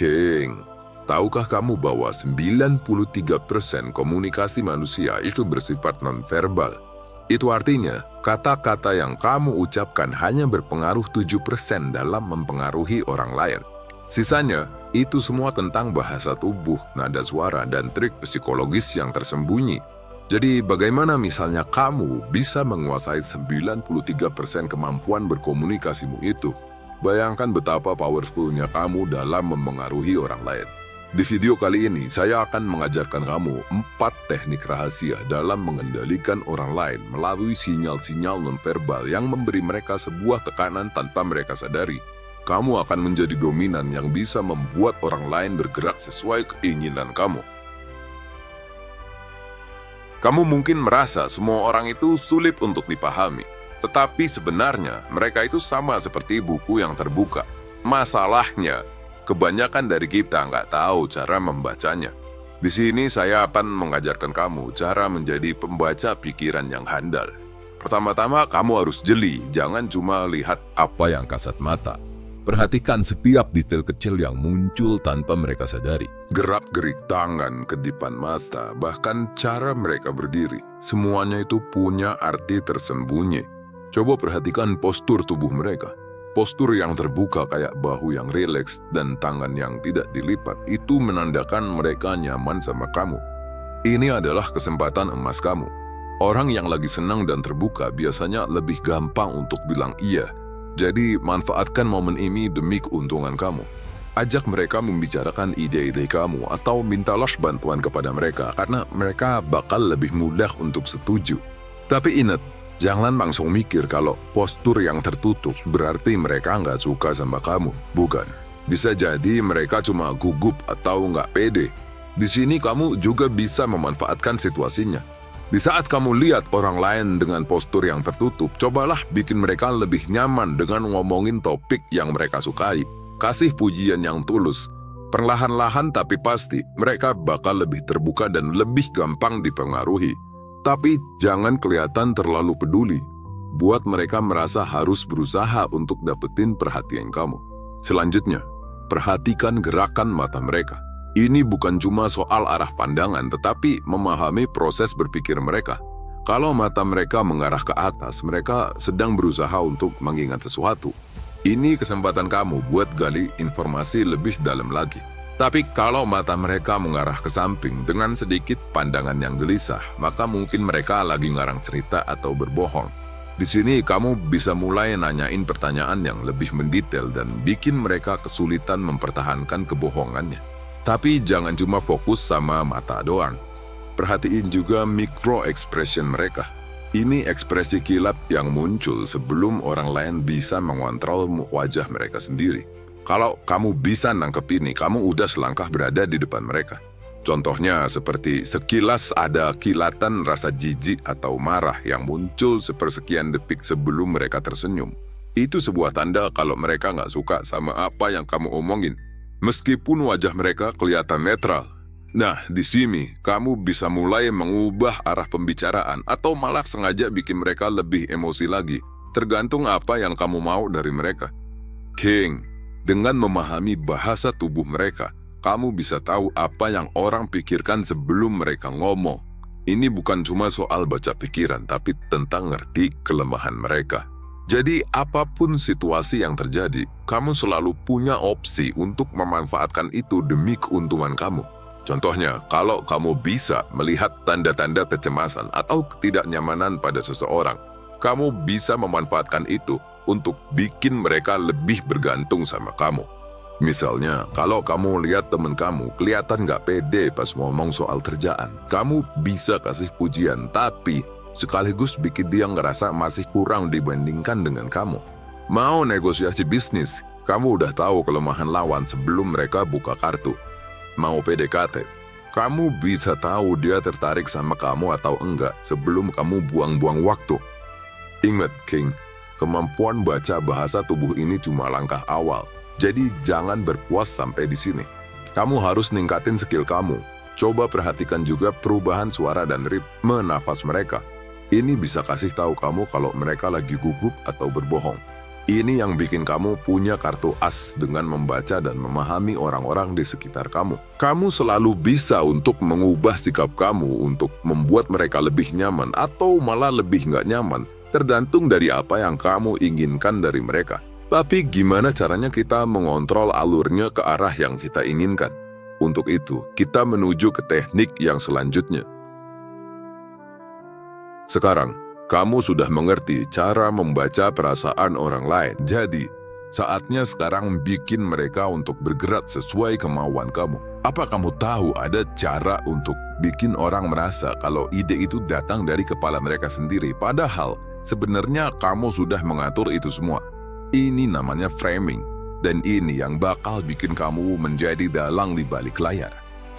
King, tahukah kamu bahwa 93% komunikasi manusia itu bersifat nonverbal? Itu artinya, kata-kata yang kamu ucapkan hanya berpengaruh 7% dalam mempengaruhi orang lain. Sisanya, itu semua tentang bahasa tubuh, nada suara, dan trik psikologis yang tersembunyi. Jadi, bagaimana misalnya kamu bisa menguasai 93% kemampuan berkomunikasimu itu? Bayangkan betapa powerfulnya kamu dalam mempengaruhi orang lain. Di video kali ini, saya akan mengajarkan kamu 4 teknik rahasia dalam mengendalikan orang lain melalui sinyal-sinyal nonverbal yang memberi mereka sebuah tekanan tanpa mereka sadari. Kamu akan menjadi dominan yang bisa membuat orang lain bergerak sesuai keinginan kamu. Kamu mungkin merasa semua orang itu sulit untuk dipahami, tetapi sebenarnya mereka itu sama seperti buku yang terbuka. Masalahnya, kebanyakan dari kita nggak tahu cara membacanya. Di sini saya akan mengajarkan kamu cara menjadi pembaca pikiran yang handal. Pertama-tama kamu harus jeli, jangan cuma lihat apa yang kasat mata. Perhatikan setiap detail kecil yang muncul tanpa mereka sadari. Gerak-gerik tangan, kedipan mata, bahkan cara mereka berdiri. Semuanya itu punya arti tersembunyi. Coba perhatikan postur tubuh mereka. Postur yang terbuka kayak bahu yang rileks dan tangan yang tidak dilipat itu menandakan mereka nyaman sama kamu. Ini adalah kesempatan emas kamu. Orang yang lagi senang dan terbuka biasanya lebih gampang untuk bilang iya. Jadi manfaatkan momen ini demi keuntungan kamu. Ajak mereka membicarakan ide-ide kamu atau mintalah bantuan kepada mereka karena mereka bakal lebih mudah untuk setuju. Tapi ingat, jangan langsung mikir kalau postur yang tertutup berarti mereka nggak suka sama kamu. Bukan. Bisa jadi mereka cuma gugup atau nggak pede. Di sini kamu juga bisa memanfaatkan situasinya. Di saat kamu lihat orang lain dengan postur yang tertutup, cobalah bikin mereka lebih nyaman dengan ngomongin topik yang mereka sukai. Kasih pujian yang tulus. Perlahan-lahan tapi pasti, mereka bakal lebih terbuka dan lebih gampang dipengaruhi. Tapi jangan kelihatan terlalu peduli. Buat mereka merasa harus berusaha untuk dapetin perhatian kamu. Selanjutnya, perhatikan gerakan mata mereka. Ini bukan cuma soal arah pandangan, tetapi memahami proses berpikir mereka. Kalau mata mereka mengarah ke atas, mereka sedang berusaha untuk mengingat sesuatu. Ini kesempatan kamu buat gali informasi lebih dalam lagi. Tapi kalau mata mereka mengarah ke samping dengan sedikit pandangan yang gelisah, maka mungkin mereka lagi ngarang cerita atau berbohong. Di sini kamu bisa mulai nanyain pertanyaan yang lebih mendetail dan bikin mereka kesulitan mempertahankan kebohongannya. Tapi jangan cuma fokus sama mata doang. Perhatiin juga micro expression mereka. Ini ekspresi kilat yang muncul sebelum orang lain bisa mengontrol wajah mereka sendiri. Kalau kamu bisa nangkep ini, kamu udah selangkah berada di depan mereka. Contohnya seperti sekilas ada kilatan rasa jijik atau marah yang muncul sepersekian detik sebelum mereka tersenyum. Itu sebuah tanda kalau mereka nggak suka sama apa yang kamu omongin. Meskipun wajah mereka kelihatan netral. Nah, di sini kamu bisa mulai mengubah arah pembicaraan atau malah sengaja bikin mereka lebih emosi lagi, tergantung apa yang kamu mau dari mereka. King, dengan memahami bahasa tubuh mereka, kamu bisa tahu apa yang orang pikirkan sebelum mereka ngomong. Ini bukan cuma soal baca pikiran, tapi tentang ngerti kelemahan mereka. Jadi, apapun situasi yang terjadi, kamu selalu punya opsi untuk memanfaatkan itu demi keuntungan kamu. Contohnya, kalau kamu bisa melihat tanda-tanda kecemasan atau ketidaknyamanan pada seseorang, kamu bisa memanfaatkan itu untuk bikin mereka lebih bergantung sama kamu. Misalnya, kalau kamu lihat temen kamu kelihatan gak pede pas ngomong soal kerjaan, kamu bisa kasih pujian, tapi sekaligus bikin dia ngerasa masih kurang dibandingkan dengan kamu. Mau negosiasi bisnis, kamu udah tahu kelemahan lawan sebelum mereka buka kartu. Mau PDKT, kamu bisa tahu dia tertarik sama kamu atau enggak sebelum kamu buang-buang waktu. Ingat, King, kemampuan baca bahasa tubuh ini cuma langkah awal. Jadi jangan berpuas sampai di sini. Kamu harus ningkatin skill kamu. Coba perhatikan juga perubahan suara dan ritme nafas mereka. Ini bisa kasih tahu kamu kalau mereka lagi gugup atau berbohong. Ini yang bikin kamu punya kartu as dengan membaca dan memahami orang-orang di sekitar kamu. Kamu selalu bisa untuk mengubah sikap kamu untuk membuat mereka lebih nyaman atau malah lebih nggak nyaman, tergantung dari apa yang kamu inginkan dari mereka. Tapi gimana caranya kita mengontrol alurnya ke arah yang kita inginkan? Untuk itu, kita menuju ke teknik yang selanjutnya. Sekarang, kamu sudah mengerti cara membaca perasaan orang lain. Jadi, saatnya sekarang bikin mereka untuk bergerak sesuai kemauan kamu. Apa kamu tahu ada cara untuk bikin orang merasa kalau ide itu datang dari kepala mereka sendiri, padahal sebenarnya kamu sudah mengatur itu semua? Ini namanya framing, dan ini yang bakal bikin kamu menjadi dalang di balik layar.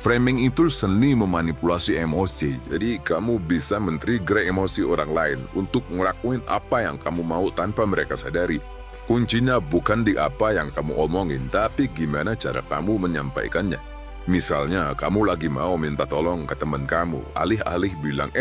Framing itu seni memanipulasi emosi, jadi kamu bisa men-trigger emosi orang lain untuk ngelakuin apa yang kamu mau tanpa mereka sadari. Kuncinya bukan di apa yang kamu omongin, tapi gimana cara kamu menyampaikannya. Misalnya, kamu lagi mau minta tolong ke teman kamu, alih-alih bilang,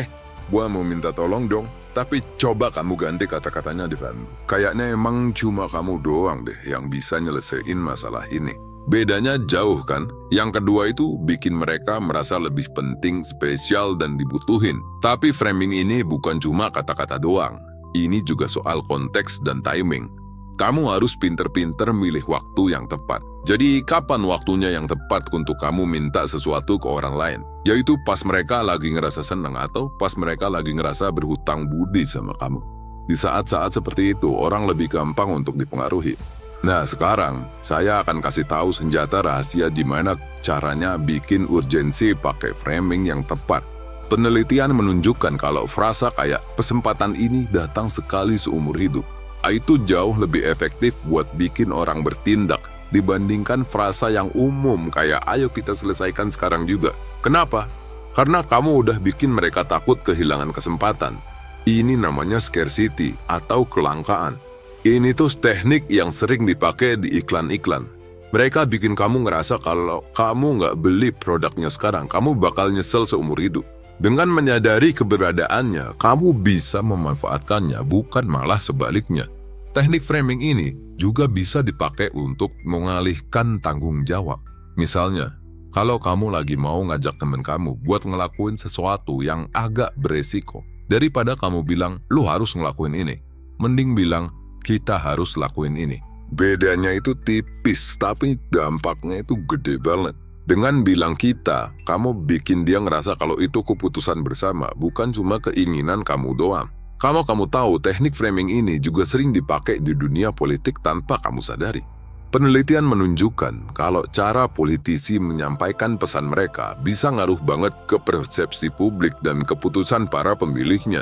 gua mau minta tolong dong, tapi coba kamu ganti kata-katanya depan. Kayaknya emang cuma kamu doang deh yang bisa nyelesain masalah ini. Bedanya jauh kan? Yang kedua itu bikin mereka merasa lebih penting, spesial, dan dibutuhin. Tapi framing ini bukan cuma kata-kata doang. Ini juga soal konteks dan timing. Kamu harus pinter-pinter milih waktu yang tepat. Jadi kapan waktunya yang tepat untuk kamu minta sesuatu ke orang lain? Yaitu pas mereka lagi ngerasa senang atau pas mereka lagi ngerasa berhutang budi sama kamu. Di saat-saat seperti itu, orang lebih gampang untuk dipengaruhi. Nah, sekarang saya akan kasih tahu senjata rahasia gimana caranya bikin urgensi pakai framing yang tepat. Penelitian menunjukkan kalau frasa kayak kesempatan ini datang sekali seumur hidup. Itu jauh lebih efektif buat bikin orang bertindak dibandingkan frasa yang umum kayak ayo kita selesaikan sekarang juga. Kenapa? Karena kamu udah bikin mereka takut kehilangan kesempatan. Ini namanya scarcity atau kelangkaan. Ini tuh teknik yang sering dipakai di iklan-iklan. Mereka bikin kamu ngerasa kalau kamu nggak beli produknya sekarang, kamu bakal nyesel seumur hidup. Dengan menyadari keberadaannya, kamu bisa memanfaatkannya, bukan malah sebaliknya. Teknik framing ini juga bisa dipakai untuk mengalihkan tanggung jawab. Misalnya, kalau kamu lagi mau ngajak teman kamu buat ngelakuin sesuatu yang agak beresiko, daripada kamu bilang, lu harus ngelakuin ini, mending bilang, kita harus lakuin ini. Bedanya itu tipis, tapi dampaknya itu gede banget. Dengan bilang kita, kamu bikin dia ngerasa kalau itu keputusan bersama, bukan cuma keinginan kamu doang. Kamu tahu, teknik framing ini juga sering dipakai di dunia politik tanpa kamu sadari. Penelitian menunjukkan kalau cara politisi menyampaikan pesan mereka bisa ngaruh banget ke persepsi publik dan keputusan para pemilihnya.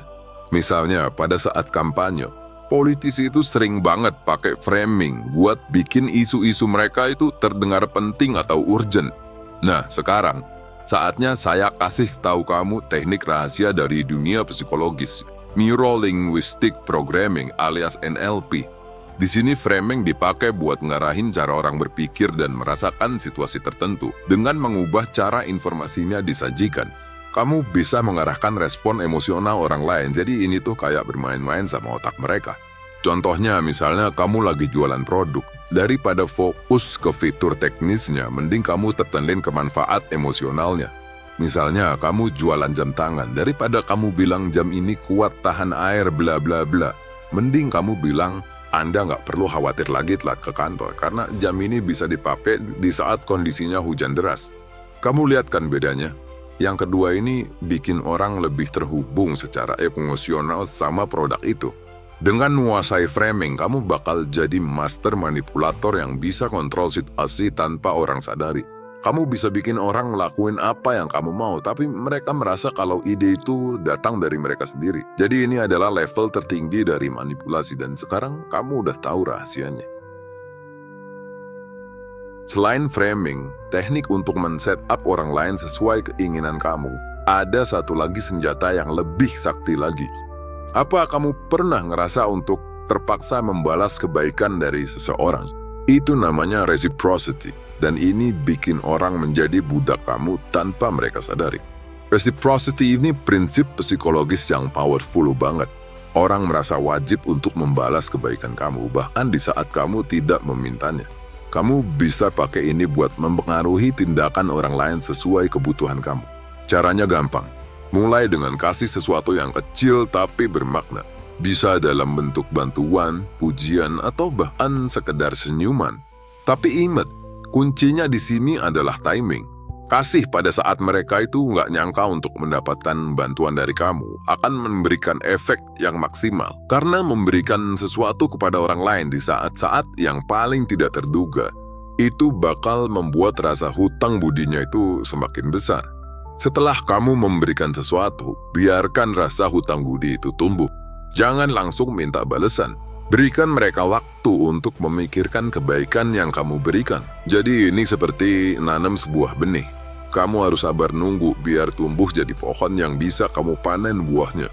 Misalnya, pada saat kampanye, politisi itu sering banget pakai framing buat bikin isu-isu mereka itu terdengar penting atau urgent. Nah, sekarang saatnya saya kasih tahu kamu teknik rahasia dari dunia psikologis, Neuro-Linguistic Programming alias NLP. Di sini framing dipakai buat ngarahin cara orang berpikir dan merasakan situasi tertentu dengan mengubah cara informasinya disajikan. Kamu bisa mengarahkan respon emosional orang lain, jadi ini tuh kayak bermain-main sama otak mereka. Contohnya, misalnya kamu lagi jualan produk, daripada fokus ke fitur teknisnya, mending kamu tetenin ke manfaat emosionalnya. Misalnya, kamu jualan jam tangan, daripada kamu bilang jam ini kuat tahan air bla bla bla, mending kamu bilang, Anda nggak perlu khawatir lagi telat ke kantor, karena jam ini bisa dipakai di saat kondisinya hujan deras. Kamu lihat kan bedanya? Yang kedua ini bikin orang lebih terhubung secara emosional sama produk itu. Dengan menguasai framing, kamu bakal jadi master manipulator yang bisa kontrol situasi tanpa orang sadari. Kamu bisa bikin orang ngelakuin apa yang kamu mau, tapi mereka merasa kalau ide itu datang dari mereka sendiri. Jadi ini adalah level tertinggi dari manipulasi dan sekarang kamu udah tahu rahasianya. Selain framing, teknik untuk men-setup orang lain sesuai keinginan kamu, ada satu lagi senjata yang lebih sakti lagi. Apa kamu pernah ngerasa untuk terpaksa membalas kebaikan dari seseorang? Itu namanya reciprocity, dan ini bikin orang menjadi budak kamu tanpa mereka sadari. Reciprocity ini prinsip psikologis yang powerful banget. Orang merasa wajib untuk membalas kebaikan kamu, bahkan di saat kamu tidak memintanya. Kamu bisa pakai ini buat mempengaruhi tindakan orang lain sesuai kebutuhan kamu. Caranya gampang. Mulai dengan kasih sesuatu yang kecil tapi bermakna. Bisa dalam bentuk bantuan, pujian, atau bahkan sekedar senyuman. Tapi ingat, kuncinya di sini adalah timing. Kasih pada saat mereka itu nggak nyangka untuk mendapatkan bantuan dari kamu akan memberikan efek yang maksimal. Karena memberikan sesuatu kepada orang lain di saat-saat yang paling tidak terduga, itu bakal membuat rasa hutang budinya itu semakin besar. Setelah kamu memberikan sesuatu, biarkan rasa hutang budi itu tumbuh. Jangan langsung minta balasan. Berikan mereka waktu untuk memikirkan kebaikan yang kamu berikan. Jadi ini seperti nanam sebuah benih. Kamu harus sabar nunggu biar tumbuh jadi pohon yang bisa kamu panen buahnya.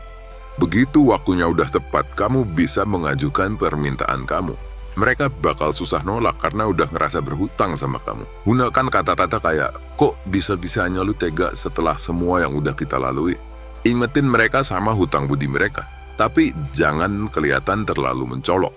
Begitu waktunya udah tepat, kamu bisa mengajukan permintaan kamu. Mereka bakal susah nolak karena udah ngerasa berhutang sama kamu. Gunakan kata-kata kayak, kok bisa-bisanya lu tega setelah semua yang udah kita lalui? Ingetin mereka sama hutang budi mereka. Tapi jangan kelihatan terlalu mencolok.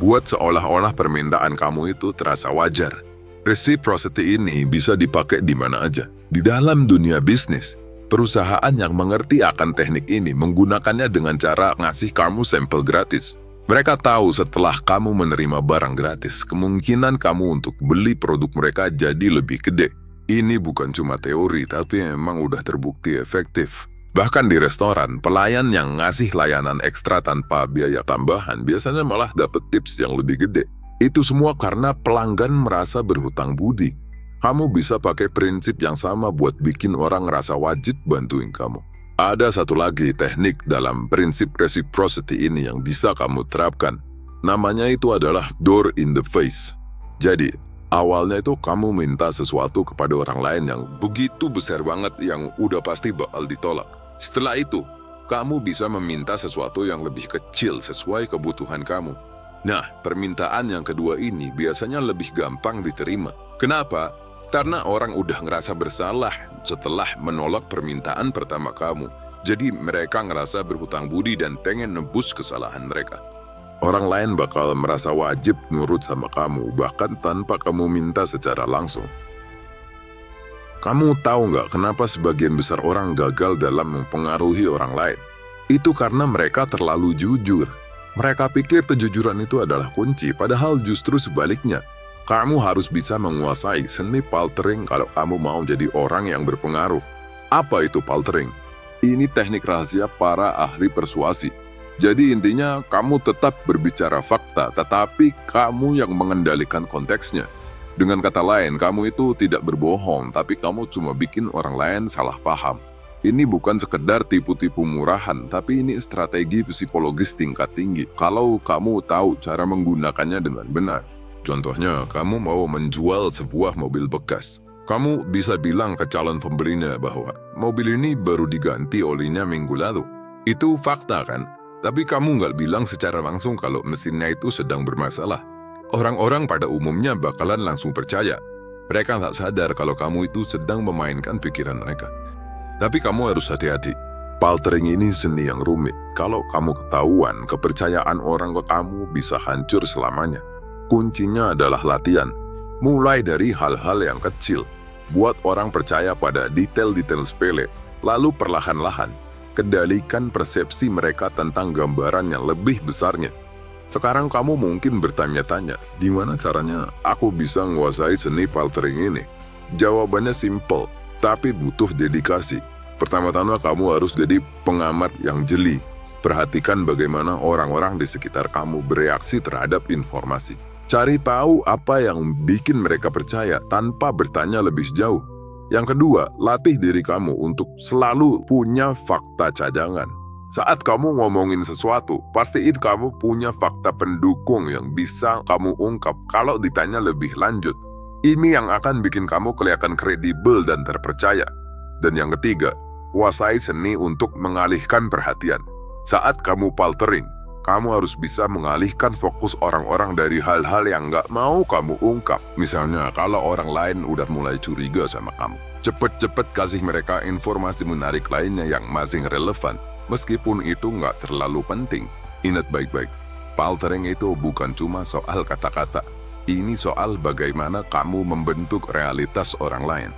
Buat seolah-olah permintaan kamu itu terasa wajar. Reciprocity ini bisa dipakai di mana aja. Di dalam dunia bisnis, perusahaan yang mengerti akan teknik ini menggunakannya dengan cara ngasih kamu sampel gratis. Mereka tahu setelah kamu menerima barang gratis, kemungkinan kamu untuk beli produk mereka jadi lebih gede. Ini bukan cuma teori, tapi memang udah terbukti efektif. Bahkan di restoran, pelayan yang ngasih layanan ekstra tanpa biaya tambahan biasanya malah dapat tips yang lebih gede. Itu semua karena pelanggan merasa berhutang budi. Kamu bisa pakai prinsip yang sama buat bikin orang ngerasa wajib bantuin kamu. Ada satu lagi teknik dalam prinsip reciprocity ini yang bisa kamu terapkan. Namanya itu adalah door in the face. Jadi, awalnya itu kamu minta sesuatu kepada orang lain yang begitu besar banget yang udah pasti bakal ditolak. Setelah itu, kamu bisa meminta sesuatu yang lebih kecil sesuai kebutuhan kamu. Nah, permintaan yang kedua ini biasanya lebih gampang diterima. Kenapa? Karena orang udah ngerasa bersalah setelah menolak permintaan pertama kamu. Jadi mereka ngerasa berhutang budi dan pengen nebus kesalahan mereka. Orang lain bakal merasa wajib nurut sama kamu, bahkan tanpa kamu minta secara langsung. Kamu tahu nggak kenapa sebagian besar orang gagal dalam mempengaruhi orang lain? Itu karena mereka terlalu jujur. Mereka pikir kejujuran itu adalah kunci, padahal justru sebaliknya. Kamu harus bisa menguasai seni paltering kalau kamu mau jadi orang yang berpengaruh. Apa itu paltering? Ini teknik rahasia para ahli persuasi. Jadi intinya kamu tetap berbicara fakta, tetapi kamu yang mengendalikan konteksnya. Dengan kata lain, kamu itu tidak berbohong, tapi kamu cuma bikin orang lain salah paham. Ini bukan sekedar tipu-tipu murahan, tapi ini strategi psikologis tingkat tinggi. Kalau kamu tahu cara menggunakannya dengan benar. Contohnya, kamu mau menjual sebuah mobil bekas. Kamu bisa bilang ke calon pembelinya bahwa mobil ini baru diganti olinya minggu lalu. Itu fakta kan? Tapi kamu nggak bilang secara langsung kalau mesinnya itu sedang bermasalah. Orang-orang pada umumnya bakalan langsung percaya. Mereka tak sadar kalau kamu itu sedang memainkan pikiran mereka. Tapi kamu harus hati-hati. Paltering ini seni yang rumit. Kalau kamu ketahuan, kepercayaan orang ke kamu bisa hancur selamanya. Kuncinya adalah latihan. Mulai dari hal-hal yang kecil. Buat orang percaya pada detail-detail sepele. Lalu perlahan-lahan, kendalikan persepsi mereka tentang gambaran yang lebih besarnya. Sekarang kamu mungkin bertanya-tanya, gimana caranya aku bisa menguasai seni paltering ini? Jawabannya simple, tapi butuh dedikasi. Pertama-tama kamu harus jadi pengamat yang jeli. Perhatikan bagaimana orang-orang di sekitar kamu bereaksi terhadap informasi. Cari tahu apa yang bikin mereka percaya tanpa bertanya lebih jauh. Yang kedua, latih diri kamu untuk selalu punya fakta cadangan. Saat kamu ngomongin sesuatu, pastiin kamu punya fakta pendukung yang bisa kamu ungkap kalau ditanya lebih lanjut. Ini yang akan bikin kamu kelihatan kredibel dan terpercaya. Dan yang ketiga, kuasai seni untuk mengalihkan perhatian. Saat kamu paltering, kamu harus bisa mengalihkan fokus orang-orang dari hal-hal yang nggak mau kamu ungkap. Misalnya, kalau orang lain udah mulai curiga sama kamu, cepet-cepet kasih mereka informasi menarik lainnya yang masih relevan, meskipun itu nggak terlalu penting. Ingat baik-baik, paltering itu bukan cuma soal kata-kata. Ini soal bagaimana kamu membentuk realitas orang lain.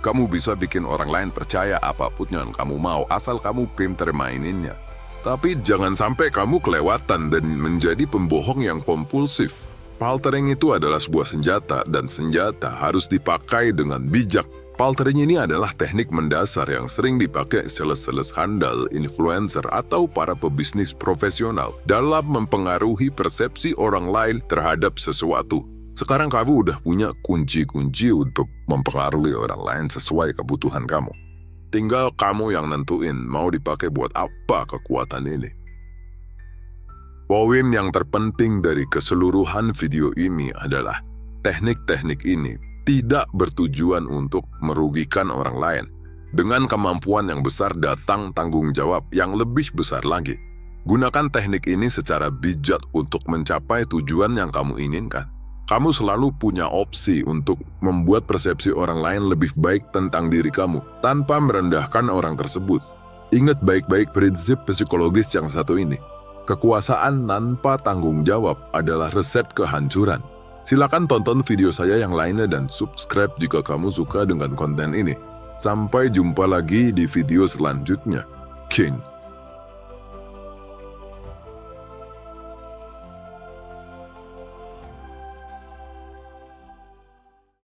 Kamu bisa bikin orang lain percaya apapun yang kamu mau, asal kamu pinter maininnya. Tapi jangan sampai kamu kelewatan dan menjadi pembohong yang kompulsif. Paltering itu adalah sebuah senjata, dan senjata harus dipakai dengan bijak. Paltering ini adalah teknik mendasar yang sering dipakai sales-sales handal, influencer, atau para pebisnis profesional dalam mempengaruhi persepsi orang lain terhadap sesuatu. Sekarang kamu udah punya kunci-kunci untuk mempengaruhi orang lain sesuai kebutuhan kamu. Tinggal kamu yang nentuin mau dipakai buat apa kekuatan ini. Poin yang terpenting dari keseluruhan video ini adalah teknik-teknik ini tidak bertujuan untuk merugikan orang lain. Dengan kemampuan yang besar datang tanggung jawab yang lebih besar lagi. Gunakan teknik ini secara bijak untuk mencapai tujuan yang kamu inginkan. Kamu selalu punya opsi untuk membuat persepsi orang lain lebih baik tentang diri kamu tanpa merendahkan orang tersebut. Ingat baik-baik prinsip psikologis yang satu ini. Kekuasaan tanpa tanggung jawab adalah resep kehancuran. Silakan tonton video saya yang lainnya dan subscribe jika kamu suka dengan konten ini. Sampai jumpa lagi di video selanjutnya. King.